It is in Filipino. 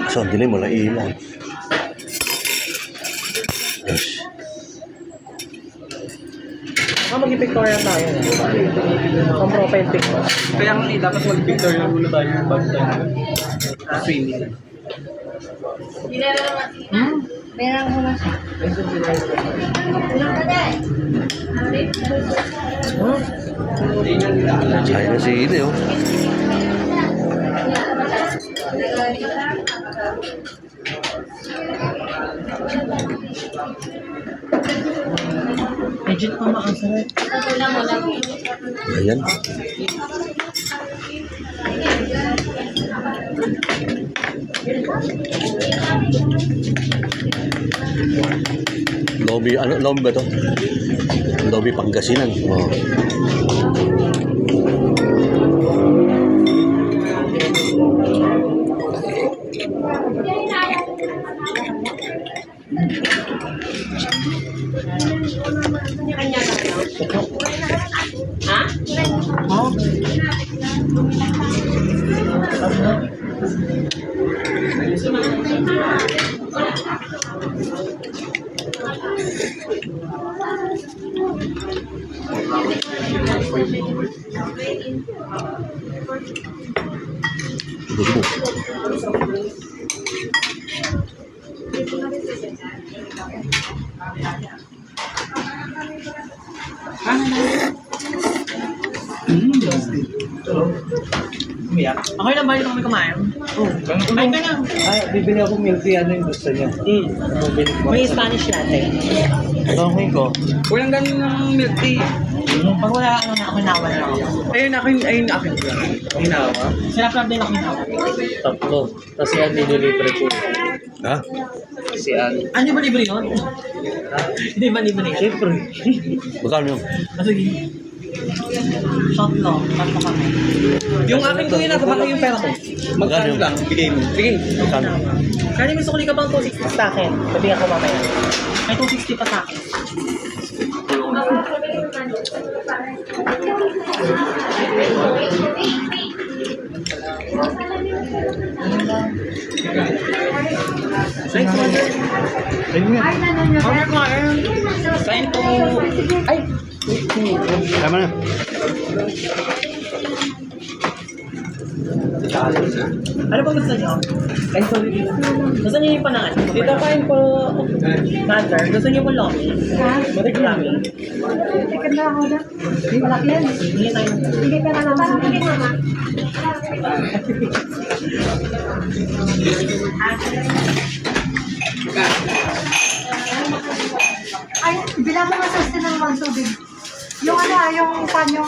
So, ang dilim, wala ilaw. Yes. Mag-pictorial tayo. Ang profile pic mo. Kaya nga dapat mag-pictorial muna tayo bago tayo swimming. Meron ko na siya. Kaya na si Ile, oh. Legit pa makasarap. Ayan. Lobby, ano, lobby ba to? Lobby Pangasinan. Oh. Okay lang ba yung kami kumain? Kumain ka na. Ay, bibili ako milk tea. Ano yung gusto niya? May Spanish latte. Okay ko. Walang ganun ng milk tea. Pag wala ano na ako, hinawa na ako. Ayun, akin. Hinawa? Sinap din ako hinawa. Tatlo. Kasi yan, nililibre ko. Ha? Si Ann. Ano ba libre yun? Hindi ba libre yun? Siyempre. Magkano yun? Sige. Shot lang. Shot pa kami. Yung akin ko yun, nakabaka yung pera ko. Magkano lang? Bigay mo. Sige. Magkano? Kaya may sukli ka bang 260 sa akin? Sabihan ko mamaya. May 260 pa sa akin. Thanks, mother. Ayun nga. Mamaya kumain. Kain po. Ay! Tama na. Ano ba gusto niyo? Ay, sorry. Gusto niyo yung panangan? Dito kain po. Mother, gusto niyo po lomi? Ha? Marami. Teka na ako na. Malaki yan. Hindi tayo. Hindi ka na naman. Hindi mama. Ay, bilang mo nga sa ng mga tubig. Yung ano, yung pan yung